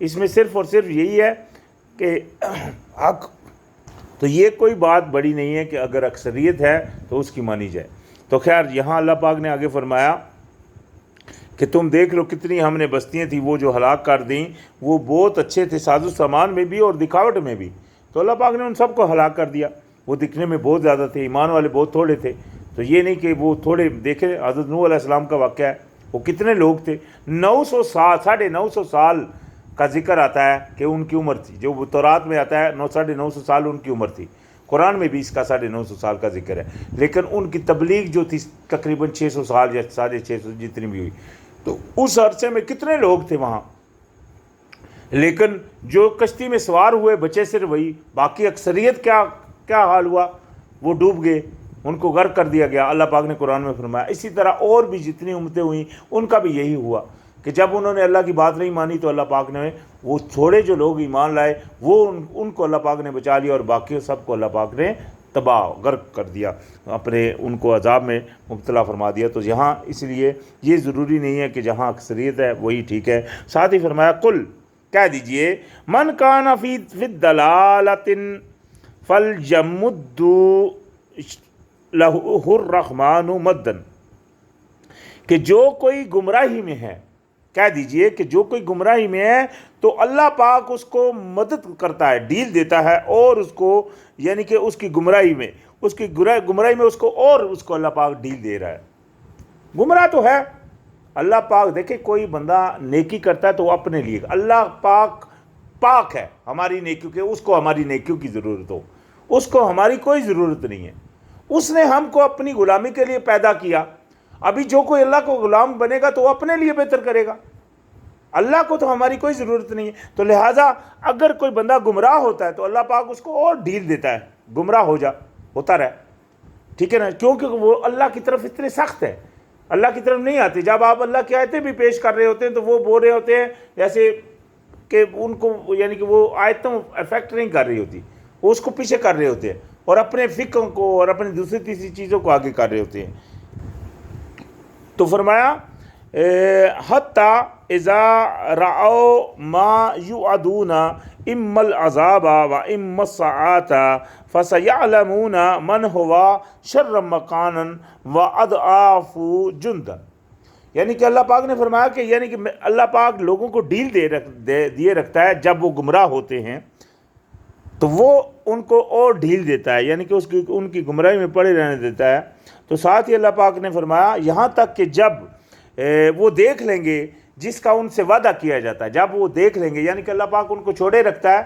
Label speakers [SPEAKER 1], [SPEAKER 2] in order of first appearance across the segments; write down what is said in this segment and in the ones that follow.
[SPEAKER 1] اس میں صرف اور صرف یہی ہے کہ حق، تو یہ کوئی بات بڑی نہیں ہے کہ اگر اکثریت ہے تو اس کی مانی جائے۔ تو خیر یہاں اللہ پاک نے آگے فرمایا کہ تم دیکھ لو کتنی ہم نے بستیاں تھیں وہ جو ہلاک کر دیں، وہ بہت اچھے تھے ساز و سامان میں بھی اور دکھاوٹ میں بھی، تو اللہ پاک نے ان سب کو ہلاک کر دیا۔ وہ دکھنے میں بہت زیادہ تھے، ایمان والے بہت تھوڑے تھے۔ تو یہ نہیں کہ وہ تھوڑے، دیکھیں حضرت نوح علیہ السلام کا واقعہ ہے، وہ کتنے لوگ تھے، 900 سال 950 سال کا ذکر آتا ہے کہ ان کی عمر تھی، جو تورات میں آتا ہے 950 سال ان کی عمر تھی، قرآن میں بھی اس کا 950 سال کا ذکر ہے، لیکن ان کی تبلیغ جو تھی تقریباً 600 سال یا 650 جتنی بھی ہوئی، تو اس عرصے میں کتنے لوگ تھے وہاں، لیکن جو کشتی میں سوار ہوئے بچے صرف وہی، باقی اکثریت کیا حال ہوا، وہ ڈوب گئے، ان کو غرق کر دیا گیا۔ اللہ پاک نے قرآن میں فرمایا اسی طرح اور بھی جتنی امتیں ہوئیں ان کا بھی یہی ہوا کہ جب انہوں نے اللہ کی بات نہیں مانی تو اللہ پاک نے وہ تھوڑے جو لوگ ایمان لائے وہ ان کو اللہ پاک نے بچا لیا، اور باقی سب کو اللہ پاک نے تباہ غرق کر دیا، اپنے ان کو عذاب میں مبتلا فرما دیا۔ تو یہاں اس لیے یہ ضروری نہیں ہے کہ جہاں اکثریت ہے وہی ٹھیک ہے۔ ساتھ ہی فرمایا قل، کہہ دیجئے، من کان فی الضلالۃ فلیمد لہ الرحمن مدن، کہ جو کوئی گمراہی میں ہے، کہہ دیجئے کہ جو کوئی گمراہی میں ہے تو اللہ پاک اس کو مدد کرتا ہے، ڈھیل دیتا ہے، اور اس کو یعنی کہ اس کی گمراہی میں اس کو اللہ پاک ڈھیل دے رہا ہے۔ گمراہ تو ہے اللہ پاک، دیکھیں کوئی بندہ نیکی کرتا ہے تو وہ اپنے لیے، اللہ پاک ہے ہماری نیکیوں کے، اس کو ہماری نیکیوں کی ضرورت ہو، اس کو ہماری کوئی ضرورت نہیں ہے، اس نے ہم کو اپنی غلامی کے لیے پیدا کیا۔ ابھی جو کوئی اللہ کو غلام بنے گا تو وہ اپنے لیے بہتر کرے گا، اللہ کو تو ہماری کوئی ضرورت نہیں ہے۔ تو لہٰذا اگر کوئی بندہ گمراہ ہوتا ہے تو اللہ پاک اس کو اور ڈھیل دیتا ہے، گمراہ ہوتا رہے، ٹھیک ہے نا، کیونکہ وہ اللہ کی طرف اتنے سخت ہے، اللہ کی طرف نہیں آتے۔ جب آپ اللہ کی آیتیں بھی پیش کر رہے ہوتے ہیں تو وہ بول رہے ہوتے ہیں جیسے کہ ان کو یعنی کہ وہ آیتوں افیکٹ نہیں کر رہی ہوتی، وہ اس کو پیچھے کر رہے ہوتے ہیں اور اپنے فکر کو اور اپنی دوسری تیسری چیزوں کو آگے کر رہے ہوتے ہیں۔ تو فرمایا حتی اذا رأوا ما یوعدون اما العذاب و اما الساعة فسیعلمون من هو شر مکانا واضعاف جندا، یعنی کہ اللہ پاک نے فرمایا کہ یعنی کہ اللہ پاک لوگوں کو ڈھیل دیے رکھتا ہے جب وہ گمراہ ہوتے ہیں تو وہ ان کو اور ڈھیل دیتا ہے، یعنی کہ ان کی گمراہی میں پڑے رہنے دیتا ہے۔ تو ساتھ ہی اللہ پاک نے فرمایا یہاں تک کہ جب وہ دیکھ لیں گے جس کا ان سے وعدہ کیا جاتا ہے، جب وہ دیکھ لیں گے یعنی کہ اللہ پاک ان کو چھوڑے رکھتا ہے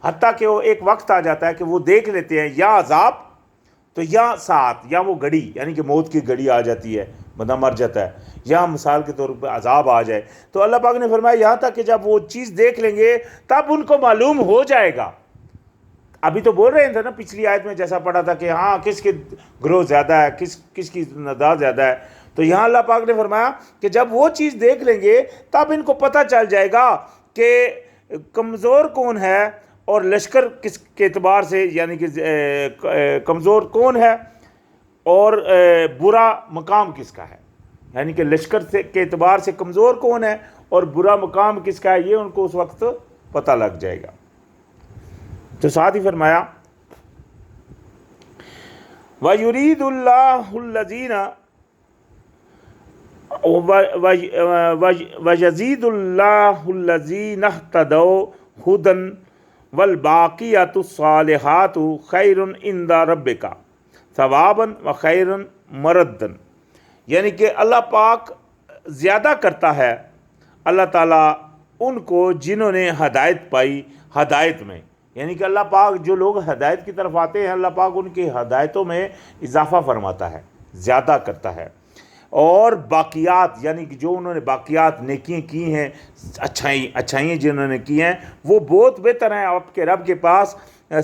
[SPEAKER 1] حتیٰ کہ وہ ایک وقت آ جاتا ہے کہ وہ دیکھ لیتے ہیں یا عذاب تو یا ساتھ یا وہ گھڑی یعنی کہ موت کی گھڑی آ جاتی ہے، بندہ مر جاتا ہے، یا مثال کے طور پہ عذاب آ جائے، تو اللہ پاک نے فرمایا یہاں تک کہ جب وہ چیز دیکھ لیں گے تب ان کو معلوم ہو جائے گا۔ ابھی تو بول رہے تھے نا پچھلی آیت میں جیسا پڑھا تھا کہ ہاں کس کے گروہ زیادہ ہے، کس کی تعداد زیادہ ہے، تو یہاں اللہ پاک نے فرمایا کہ جب وہ چیز دیکھ لیں گے تب ان کو پتہ چل جائے گا کہ کمزور کون ہے اور لشکر کس کے اعتبار سے یعنی کہ کمزور کون ہے اور برا مقام کس کا ہے، یعنی کہ لشکر کے اعتبار سے کمزور کون ہے اور برا مقام کس کا ہے، یہ ان کو اس وقت پتہ لگ جائے گا۔ تو ساتھ ہی فرمایا وَيُرِيدُ اللَّهُ الَّذِينَ وَيَزِيدُ اللَّهُ الَّذِينَ اهْتَدَوْا هُدًى وَالْبَاقِيَاتُ الصَّالِحَاتُ خَيْرٌ عِندَ رَبِّكَ ثَوَابًا وَخَيْرٌ مَرَدًّا، یعنی کہ اللہ پاک زیادہ کرتا ہے اللہ تعالیٰ ان کو جنہوں نے ہدایت پائی ہدایت میں، یعنی کہ اللہ پاک جو لوگ ہدایت کی طرف آتے ہیں اللہ پاک ان کی ہدایتوں میں اضافہ فرماتا ہے، زیادہ کرتا ہے، اور باقیات یعنی کہ جو انہوں نے باقیات نیکیاں کی ہیں، اچھائیاں جنہوں نے کی ہیں وہ بہت بہتر ہیں آپ کے رب کے پاس،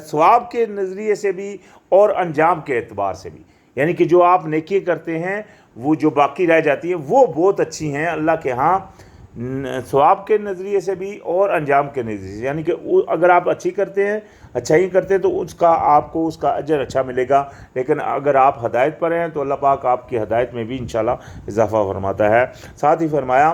[SPEAKER 1] ثواب کے نظریے سے بھی اور انجام کے اعتبار سے بھی، یعنی کہ جو آپ نیکیاں کرتے ہیں وہ جو باقی رہ جاتی ہیں وہ بہت اچھی ہیں اللہ کے ہاں، ثواب کے نظریے سے بھی اور انجام کے نظریے سے، یعنی کہ اگر آپ اچھائی کرتے ہیں تو آپ کو اس کا اجر اچھا ملے گا، لیکن اگر آپ ہدایت پر ہیں تو اللہ پاک آپ کی ہدایت میں بھی انشاءاللہ اضافہ فرماتا ہے۔ ساتھ ہی فرمایا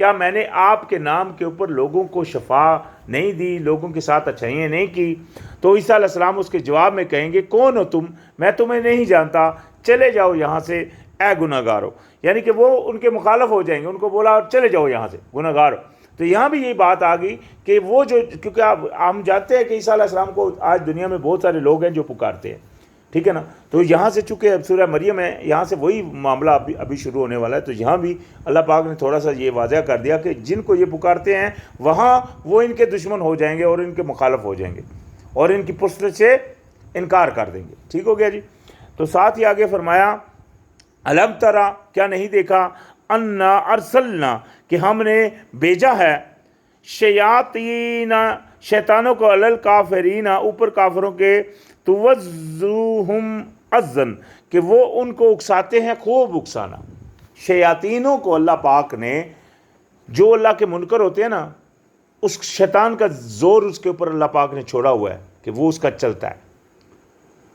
[SPEAKER 1] کیا میں نے آپ کے نام کے اوپر لوگوں کو شفا نہیں دی, لوگوں کے ساتھ اچھائیاں نہیں کی؟ تو عیسیٰ علیہ السلام اس کے جواب میں کہیں گے کون ہو تم, میں تمہیں نہیں جانتا, چلے جاؤ یہاں سے اے گناہ گارو. یعنی کہ وہ ان کے مخالف ہو جائیں گے, ان کو بولا چلے جاؤ یہاں سے گناہ گار. تو یہاں بھی یہی بات آ گئی کہ وہ جو, کیونکہ ہم جانتے ہیں کہ عیسیٰ علیہ السلام کو آج دنیا میں بہت سارے لوگ ہیں جو پکارتے ہیں, ٹھیک ہے نا. تو یہاں سے چونکہ سورہ مریم ہے, یہاں سے وہی معاملہ ابھی شروع ہونے والا ہے. تو یہاں بھی اللہ پاک نے تھوڑا سا یہ واضح کر دیا کہ جن کو یہ پکارتے ہیں وہاں وہ ان کے دشمن ہو جائیں گے اور ان کے مخالف ہو جائیں گے اور ان کی پشت سے انکار کر دیں گے. ٹھیک ہو گیا جی. تو ساتھ ہی آگے فرمایا الم ترا, کیا نہیں دیکھا, انا ارسلنا, کہ ہم نے بھیجا ہے, شیاطین, شیطانوں کو, علل کافرین, اوپر کافروں کے, توزوہم ازن, کہ وہ ان کو اکساتے ہیں خوب اکسانا. شیاطینوں کو اللہ پاک نے, جو اللہ کے منکر ہوتے ہیں نا, اس شیطان کا زور اس کے اوپر اللہ پاک نے چھوڑا ہوا ہے کہ وہ اس کا چلتا ہے.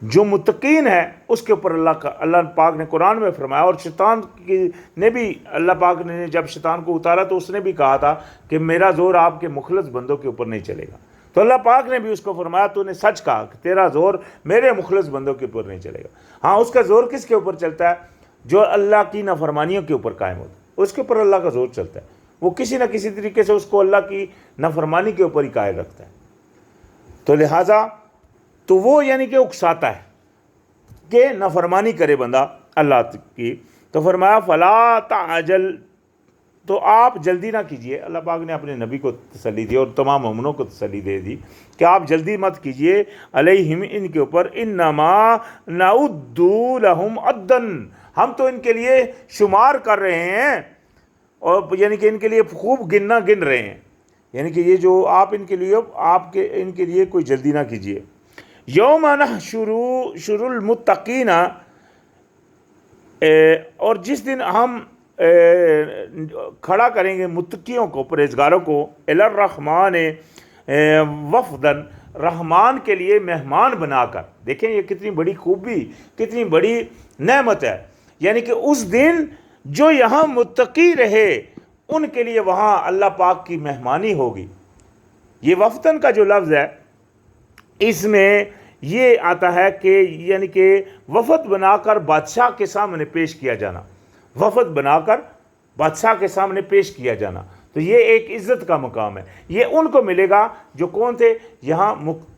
[SPEAKER 1] جو متقین ہے اس کے اوپر اللہ پاک نے قرآن میں فرمایا. اور شیطان نے بھی, اللہ پاک نے جب شیطان کو اتارا تو اس نے بھی کہا تھا کہ میرا زور آپ کے مخلص بندوں کے اوپر نہیں چلے گا. تو اللہ پاک نے بھی اس کو فرمایا تو نے سچ کہا کہ تیرا زور میرے مخلص بندوں کے اوپر نہیں چلے گا. ہاں, اس کا زور کس کے اوپر چلتا ہے؟ جو اللہ کی نافرمانیوں کے اوپر قائم ہوتا ہے, اس کے اوپر اللہ کا زور چلتا ہے. وہ کسی نہ کسی طریقے سے اس کو اللہ کی نافرمانی کے اوپر ہی قائم رکھتا ہے. تو لہٰذا تو وہ یعنی کہ اکساتا ہے کہ نافرمانی کرے بندہ اللہ کی. تو فرمایا فلا تعجل, تو آپ جلدی نہ کیجئے. اللہ پاک نے اپنے نبی کو تسلی دی اور تمام مومنوں کو تسلی دے دی کہ آپ جلدی مت کیجئے علیہم, ان کے اوپر, انما نعد لہم عدن, ہم تو ان کے لیے شمار کر رہے ہیں, اور یعنی کہ ان کے لیے خوب گن رہے ہیں. یعنی کہ یہ جو آپ ان کے لیے, آپ کے ان کے لیے کوئی جلدی نہ کیجئے. یوم نحشر المتقین, اور جس دن ہم کھڑا کریں گے متقیوں کو, پرہیزگاروں کو, الی الرحمن وفدن, رحمان کے لیے مہمان بنا کر. دیکھیں یہ کتنی بڑی خوبی, کتنی بڑی نعمت ہے. یعنی کہ اس دن جو یہاں متقی رہے ان کے لیے وہاں اللہ پاک کی مہمانی ہوگی. یہ وفدن کا جو لفظ ہے اس میں یہ آتا ہے کہ یعنی کہ وفد بنا کر بادشاہ کے سامنے پیش کیا جانا, وفد بنا کر بادشاہ کے سامنے پیش کیا جانا. تو یہ ایک عزت کا مقام ہے. یہ ان کو ملے گا جو کون تھے یہاں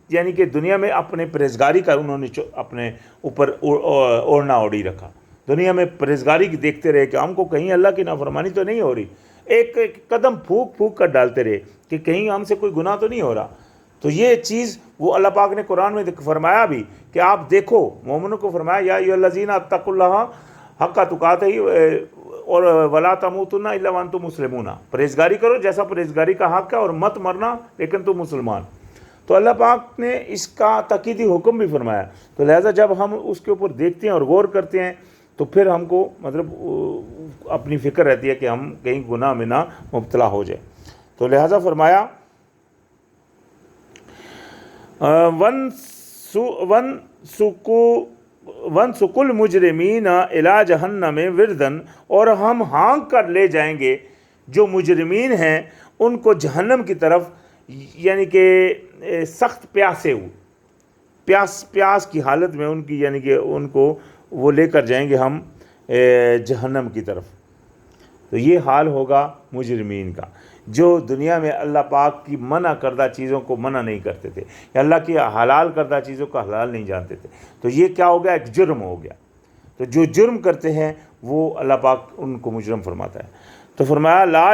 [SPEAKER 1] یعنی کہ دنیا میں اپنے پرہیزگاری کا انہوں نے اپنے اوپر اوڑھنا اوڑھی رکھا. دنیا میں پرہیزگاری دیکھتے رہے کہ ہم کو کہیں اللہ کی نافرمانی تو نہیں ہو رہی, ایک قدم پھونک کر ڈالتے رہے کہ کہیں ہم سے کوئی گناہ تو نہیں ہو رہا. تو یہ چیز وہ اللہ پاک نے قرآن میں فرمایا بھی کہ آپ دیکھو, مومنوں کو فرمایا یا ایھا الذین اتقوا اللہ حق تقاتہ اور ولا تموتن الا وانتم مسلمون, پرہیزگاری کرو جیسا پرہیزگاری کا حق ہے اور مت مرنا لیکن تم مسلمان. تو اللہ پاک نے اس کا تاکیدی حکم بھی فرمایا. تو لہٰذا جب ہم اس کے اوپر دیکھتے ہیں اور غور کرتے ہیں تو پھر ہم کو مطلب اپنی فکر رہتی ہے کہ ہم کہیں گناہ میں نہ مبتلا ہو جائے. تو لہٰذا فرمایا ون سکل مجرمین الی جہنم وردن, اور ہم ہانک کر لے جائیں گے جو مجرمین ہیں ان کو جہنم کی طرف, یعنی کہ سخت پیاسے ہوئے, پیاس کی حالت میں ان کی, یعنی کہ ان کو وہ لے کر جائیں گے ہم جہنم کی طرف. تو یہ حال ہوگا مجرمین کا جو دنیا میں اللہ پاک کی منع کردہ چیزوں کو منع نہیں کرتے تھے یا اللہ کی حلال کردہ چیزوں کو حلال نہیں جانتے تھے. تو یہ کیا ہو گیا, ایک جرم ہو گیا. تو جو جرم کرتے ہیں وہ اللہ پاک ان کو مجرم فرماتا ہے. تو فرمایا لا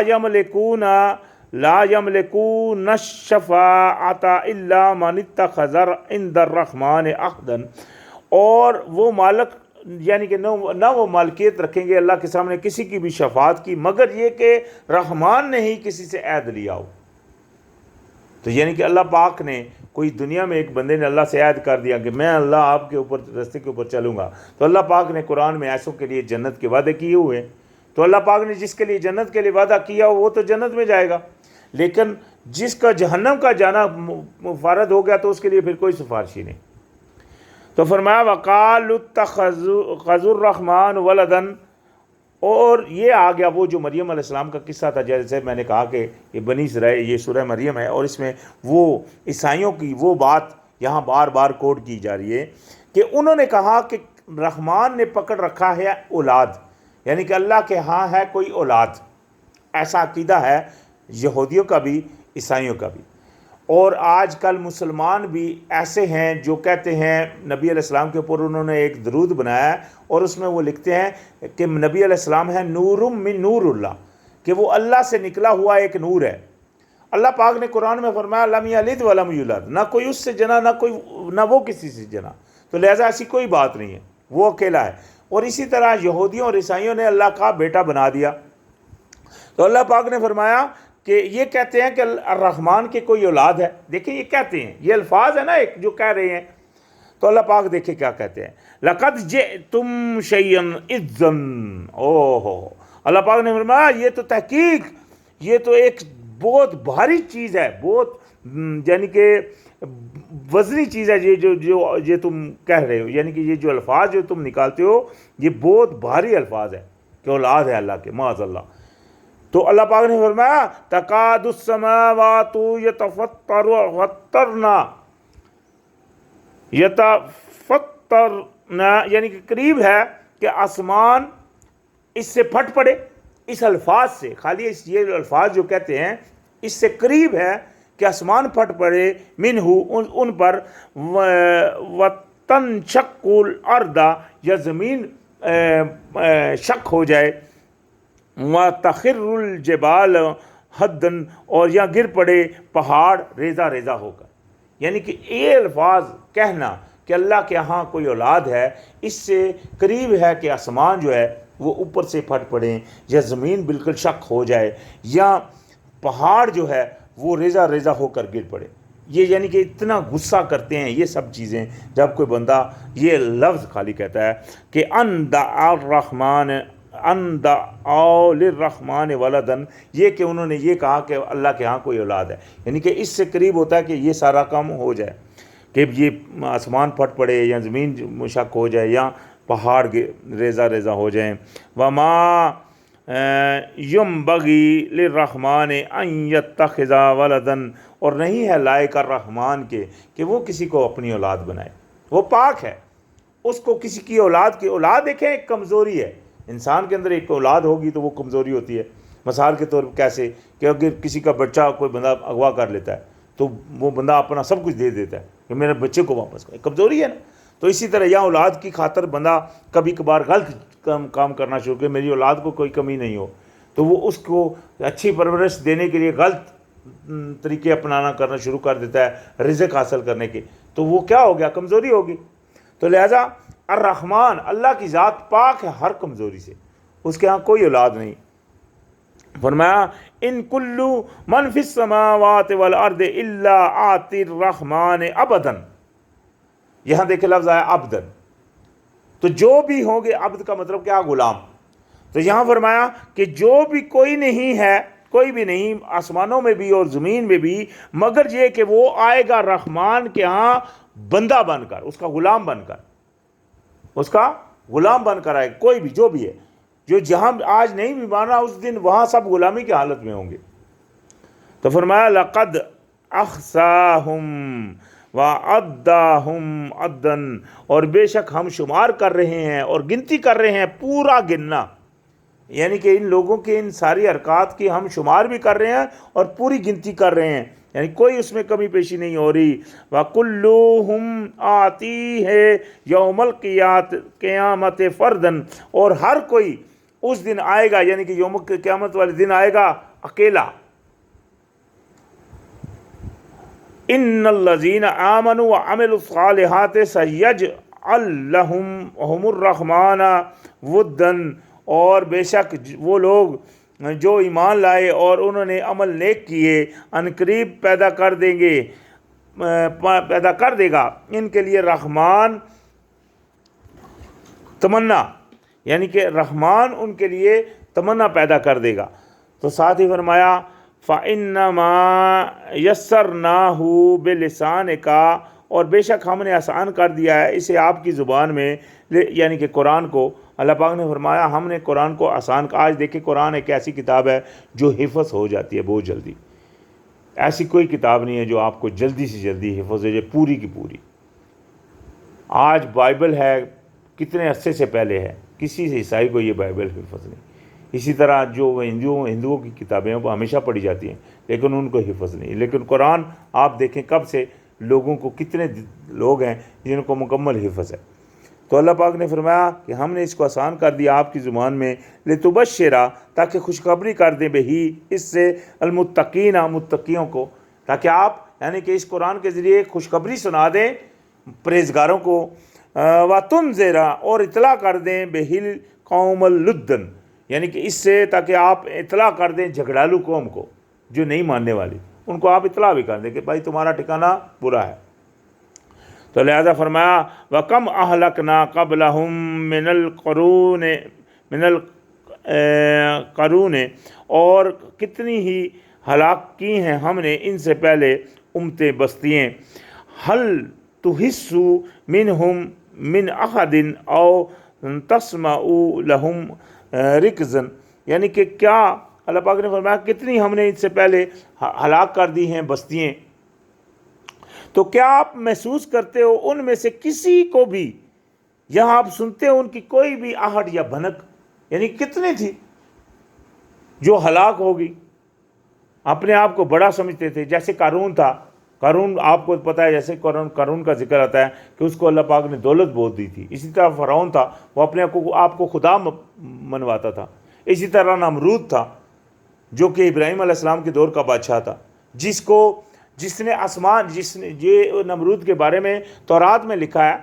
[SPEAKER 1] یملکون الشفاعۃ الا من اتخذ عند الرحمن عہدا, اور وہ مالک یعنی کہ نہ وہ مالکیت رکھیں گے اللہ کے سامنے کسی کی بھی شفاعت کی مگر یہ کہ رحمان نے ہی کسی سے عہد لیا ہو. تو یعنی کہ اللہ پاک نے کوئی دنیا میں ایک بندے نے اللہ سے عہد کر دیا کہ میں اللہ آپ کے اوپر راستے کے اوپر چلوں گا. تو اللہ پاک نے قرآن میں ایسوں کے لیے جنت کے وعدے کیے ہوئے ہیں. تو اللہ پاک نے جس کے لیے جنت کے لیے وعدہ کیا ہو وہ تو جنت میں جائے گا, لیکن جس کا جہنم کا جانا مفارد ہو گیا تو اس کے لیے پھر کوئی سفارشی نہیں. تو فرمایا وقالوا اتخذوا الرحمن ولدا, اور یہ آ گیا وہ جو مریم علیہ السلام کا قصہ تھا، جیسے میں نے کہا کہ یہ بنی اسرائیل، یہ سورہ مریم ہے، اور اس میں وہ عیسائیوں کی وہ بات یہاں بار بار کوٹ کی جا رہی ہے کہ انہوں نے کہا کہ رحمان نے پکڑ رکھا ہے اولاد، یعنی کہ اللہ کے ہاں ہے کوئی اولاد، ایسا عقیدہ ہے یہودیوں کا بھی عیسائیوں کا بھی۔ اور آج کل مسلمان بھی ایسے ہیں جو کہتے ہیں نبی علیہ السلام کے اوپر انہوں نے ایک درود بنایا ہے، اور اس میں وہ لکھتے ہیں کہ نبی علیہ السلام ہے نور من نور اللہ، کہ وہ اللہ سے نکلا ہوا ایک نور ہے۔ اللہ پاک نے قرآن میں فرمایا لم یلد ولم یولد، نہ کوئی اس سے جنا نہ وہ کسی سے جنا، تو لہٰذا ایسی کوئی بات نہیں ہے، وہ اکیلا ہے۔ اور اسی طرح یہودیوں اور عیسائیوں نے اللہ کا بیٹا بنا دیا، تو اللہ پاک نے فرمایا کہ یہ کہتے ہیں کہ الرحمن کے کوئی اولاد ہے۔ دیکھیں یہ کہتے ہیں، یہ الفاظ ہے نا ایک جو کہہ رہے ہیں، تو اللہ پاک دیکھیں کیا کہتے ہیں، لَقَدْ جِئْتُمْ شَيْئًا إِذًّا، اوہ اللہ پاک نے فرمایا یہ تو تحقیق، یہ تو ایک بہت بھاری چیز ہے، بہت یعنی کہ وزنی چیز ہے یہ تم کہہ رہے ہو، یعنی کہ یہ جو الفاظ جو تم نکالتے ہو یہ بہت بھاری الفاظ ہے کہ اولاد ہے اللہ کے، معاذ اللہ۔ تو اللہ پاک نے فرمایا تکاد السماوات یتفطرن، یعنی کہ قریب ہے کہ آسمان اس سے پھٹ پڑے، اس الفاظ سے، خالی یہ الفاظ جو کہتے ہیں اس سے قریب ہے کہ آسمان پھٹ پڑے، منہ ان پر، وتنشق الارض، یا زمین شق ہو جائے، وتخر الجبال حدن، اور یا گر پڑے پہاڑ ریزہ ریزہ ہو کر۔ یعنی کہ یہ الفاظ کہنا کہ اللہ کے ہاں کوئی اولاد ہے، اس سے قریب ہے کہ آسمان جو ہے وہ اوپر سے پھٹ پڑیں، یا زمین بالکل شق ہو جائے، یا پہاڑ جو ہے وہ ریزہ ریزہ ہو کر گر پڑے۔ یہ یعنی کہ اتنا غصہ کرتے ہیں یہ سب چیزیں جب کوئی بندہ یہ لفظ خالی کہتا ہے کہ ان دعا الرحمن ان دعوا للرحمن ولدن، یہ کہ انہوں نے یہ کہا کہ اللہ کے ہاں کوئی اولاد ہے، یعنی کہ اس سے قریب ہوتا ہے کہ یہ سارا کام ہو جائے، کہ یہ آسمان پھٹ پڑے، یا زمین مشق ہو جائے، یا پہاڑ ریزہ ریزہ ہو جائیں۔ وما ينبغي للرحمن ان يتخذ ولدا، اور نہیں ہے لائق الرحمن کے کہ وہ کسی کو اپنی اولاد بنائے، وہ پاک ہے، اس کو کسی کی اولاد دیکھیں ایک کمزوری ہے، انسان کے اندر ایک اولاد ہوگی تو وہ کمزوری ہوتی ہے۔ مثال کے طور پر کیسے کہ اگر کسی کا بچہ کوئی بندہ اغوا کر لیتا ہے تو وہ بندہ اپنا سب کچھ دے دیتا ہے کہ میرے بچے کو واپس کرے، کمزوری ہے نا۔ تو اسی طرح یہاں اولاد کی خاطر بندہ کبھی کبھار غلط کام کرنا شروع کرے، میری اولاد کو کوئی کمی نہیں ہو، تو وہ اس کو اچھی پرورش دینے کے لیے غلط طریقے اپنانا کرنا شروع کر دیتا ہے رزق حاصل کرنے کے، تو وہ کیا ہو گیا؟ کمزوری ہوگی۔ تو لہٰذا الرحمن اللہ کی ذات پاک ہے ہر کمزوری سے، اس کے ہاں کوئی اولاد نہیں۔ فرمایا ان کلو من فی السماوات والارض الا آتی الرحمن عبدن، یہاں دیکھیں لفظ آیا عبدن، تو جو بھی ہوں گے، عبد کا مطلب کیا؟ غلام۔ تو یہاں فرمایا کہ جو بھی کوئی نہیں ہے، کوئی بھی نہیں آسمانوں میں بھی اور زمین میں بھی، مگر یہ کہ وہ آئے گا رحمان کے ہاں بندہ بن کر، اس کا غلام بن کر، اس کا غلام بن کر آئے گا، کوئی بھی جو بھی ہے، جو جہاں آج نہیں بھی مان رہا اس دن وہاں سب غلامی کی حالت میں ہوں گے۔ تو فرمایا لقد احصاہم وعداہم عدا، اور بے شک ہم شمار کر رہے ہیں اور گنتی کر رہے ہیں، پورا گننا، یعنی کہ ان لوگوں کے ان ساری حرکات کی ہم شمار بھی کر رہے ہیں اور پوری گنتی کر رہے ہیں، یعنی کوئی اس میں کمی پیشی نہیں ہو رہی۔ وَكُلُّهُمْ آتِيهِ يَوْمَ الْقِيَامَةِ فَرْدًا، اور ہر کوئی اس دن آئے گا، یعنی کہ یوم قیامت والے دن آئے گا اکیلا۔ ان الذین آمنوا وعملوا الصالحات سیجعل لهم الرحمن ودا، اور بے شک وہ لوگ جو ایمان لائے اور انہوں نے عمل نیک کیے، ان قریب پیدا کر دے گا ان کے لیے رحمان تمنا، یعنی کہ رحمان ان کے لیے تمنا پیدا کر دے گا۔ تو ساتھ ہی فرمایا فَإِنَّمَا يَسَّرْنَاهُ بِلِسَانِكَ، اور بے شک ہم نے آسان کر دیا ہے اسے آپ کی زبان میں، یعنی کہ قرآن کو۔ اللہ پاک نے فرمایا ہم نے قرآن کو آسان۔ آج دیکھیں قرآن ایک ایسی کتاب ہے جو حفظ ہو جاتی ہے بہت جلدی، ایسی کوئی کتاب نہیں ہے جو آپ کو جلدی سے جلدی حفظ ہو جائے پوری کی پوری۔ آج بائبل ہے کتنے عرصے سے پہلے ہے، کسی سے عیسائی کو یہ بائبل حفظ نہیں۔ اسی طرح جو ہندوؤں کی کتابیں ہیں وہ ہمیشہ پڑھی جاتی ہیں لیکن ان کو حفظ نہیں۔ لیکن قرآن آپ دیکھیں کب سے لوگوں کو، کتنے لوگ ہیں جن کو مکمل حفظ ہے۔ تو اللہ پاک نے فرمایا کہ ہم نے اس کو آسان کر دیا آپ کی زبان میں، لتبشرا، تاکہ خوشخبری کر دیں بہی، اس سے، المتقین، متقیوں کو، تاکہ آپ یعنی کہ اس قرآن کے ذریعے خوشخبری سنا دیں پرہیزگاروں کو، وتنذرا، اور اطلاع کر دیں بہل قوم اللدن، یعنی کہ اس سے تاکہ آپ اطلاع کر دیں جھگڑالو قوم کو جو نہیں ماننے والی، ان کو آپ اطلاع بھی کر دیں کہ بھائی تمہارا ٹھکانہ برا ہے۔ تو لہذا فرمایا وَكَمْ أَهْلَكْنَا قَبْلَهُمْ مِنَ الْقَرُونِ، اور کتنی ہی ہلاک کی ہیں ہم نے ان سے پہلے امتیں، بستیاں، هَلْ تُحِسُّ مِنْهُمْ مِنْ أَحَدٍ أَوْ تَسْمَعُ لَهُمْ رِكْزًا، یعنی کہ کیا اللہ پاک نے فرمایا کتنی ہم نے ان سے پہلے ہلاک کر دی ہیں بستیاں، تو کیا آپ محسوس کرتے ہو ان میں سے کسی کو بھی، یہاں آپ سنتے ہو ان کی کوئی بھی آہٹ یا بھنک؟ یعنی کتنی تھی جو ہلاک ہوگی، اپنے آپ کو بڑا سمجھتے تھے، جیسے قارون تھا۔ قارون آپ کو پتہ ہے، جیسے قارون کا ذکر آتا ہے کہ اس کو اللہ پاک نے دولت بہت دی تھی۔ اسی طرح فرعون تھا، وہ اپنے آپ کو خدا منواتا تھا۔ اسی طرح نمرود تھا جو کہ ابراہیم علیہ السلام کے دور کا بادشاہ تھا، جس نے یہ نمرود کے بارے میں تورات میں لکھا ہے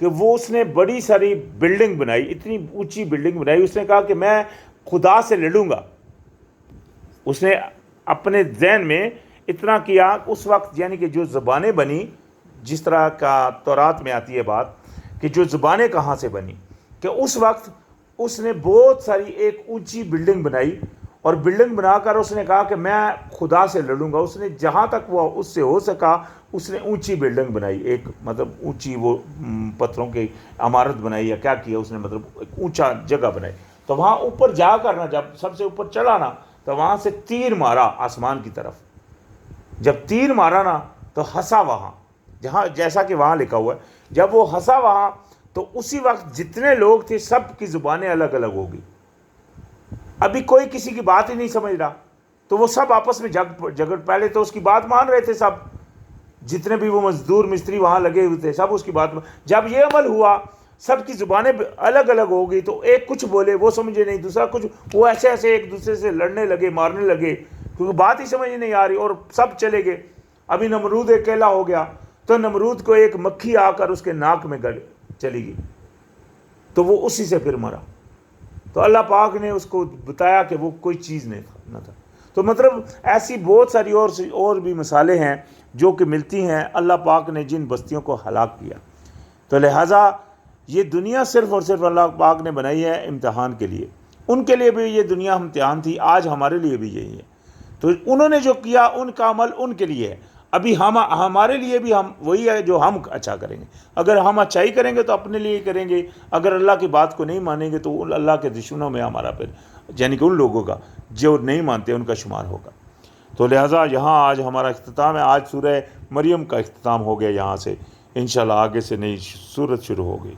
[SPEAKER 1] کہ وہ اس نے بڑی ساری بلڈنگ بنائی، اتنی اونچی بلڈنگ بنائی، اس نے کہا کہ میں خدا سے لڑوں گا۔ اس نے اپنے ذہن میں اتنا کیا اس وقت، یعنی کہ جو زبانیں بنی، جس طرح کا تورات میں آتی ہے بات کہ جو زبانیں کہاں سے بنی، کہ اس وقت اس نے بہت ساری ایک اونچی بلڈنگ بنائی، اور بلڈنگ بنا کر اس نے کہا کہ میں خدا سے لڑوں گا۔ اس نے جہاں تک وہ اس سے ہو سکا اس نے اونچی بلڈنگ بنائی، ایک مطلب اونچی وہ پتھروں کی عمارت بنائی، یا کیا کیا اس نے، مطلب ایک اونچا جگہ بنائی۔ تو وہاں اوپر جا کر نا، جب سب سے اوپر چڑھا نا، تو وہاں سے تیر مارا آسمان کی طرف۔ جب تیر مارا نا تو ہنسا وہاں، جہاں جیسا کہ وہاں لکھا ہوا ہے، جب وہ ہنسا وہاں تو اسی وقت جتنے لوگ تھے سب کی زبانیں الگ الگ ہو گئی۔ ابھی کوئی کسی کی بات ہی نہیں سمجھ رہا، تو وہ سب آپس میں جھگڑ، پہلے تو اس کی بات مان رہے تھے سب، جتنے بھی وہ مزدور مستری وہاں لگے ہوئے تھے سب اس کی بات جب یہ عمل ہوا سب کی زبانیں الگ الگ ہو گئی، تو ایک کچھ بولے وہ سمجھے نہیں، دوسرا کچھ، وہ ایسے ایسے ایک دوسرے سے لڑنے لگے، مارنے لگے، کیونکہ بات ہی سمجھ نہیں آ رہی، اور سب چلے گئے۔ ابھی نمرود اکیلا ہو گیا، تو نمرود کو ایک مکھی آ کر اس کے ناک میں چلی گئی، تو وہ اسی سے پھر مرا۔ تو اللہ پاک نے اس کو بتایا کہ وہ کوئی چیز نہ تھا۔ تو مطلب ایسی بہت ساری اور بھی مثالیں ہیں جو کہ ملتی ہیں اللہ پاک نے جن بستیوں کو ہلاک کیا۔ تو لہٰذا یہ دنیا صرف اور صرف اللہ پاک نے بنائی ہے امتحان کے لیے، ان کے لیے بھی یہ دنیا امتحان تھی، آج ہمارے لیے بھی یہی ہے۔ تو انہوں نے جو کیا ان کا عمل ان کے لیے ہے، ابھی ہمارے لیے بھی ہم وہی ہے جو ہم اچھا کریں گے۔ اگر ہم اچھائی کریں گے تو اپنے لیے کریں گے، اگر اللہ کی بات کو نہیں مانیں گے تو اللہ کے دشمنوں میں ہمارا پھر، یعنی کہ ان لوگوں کا جو نہیں مانتے ان کا شمار ہوگا۔ تو لہٰذا یہاں آج ہمارا اختتام ہے، آج سورہ مریم کا اختتام ہو گیا، یہاں سے انشاءاللہ آگے سے نئی سورت شروع ہو گئی۔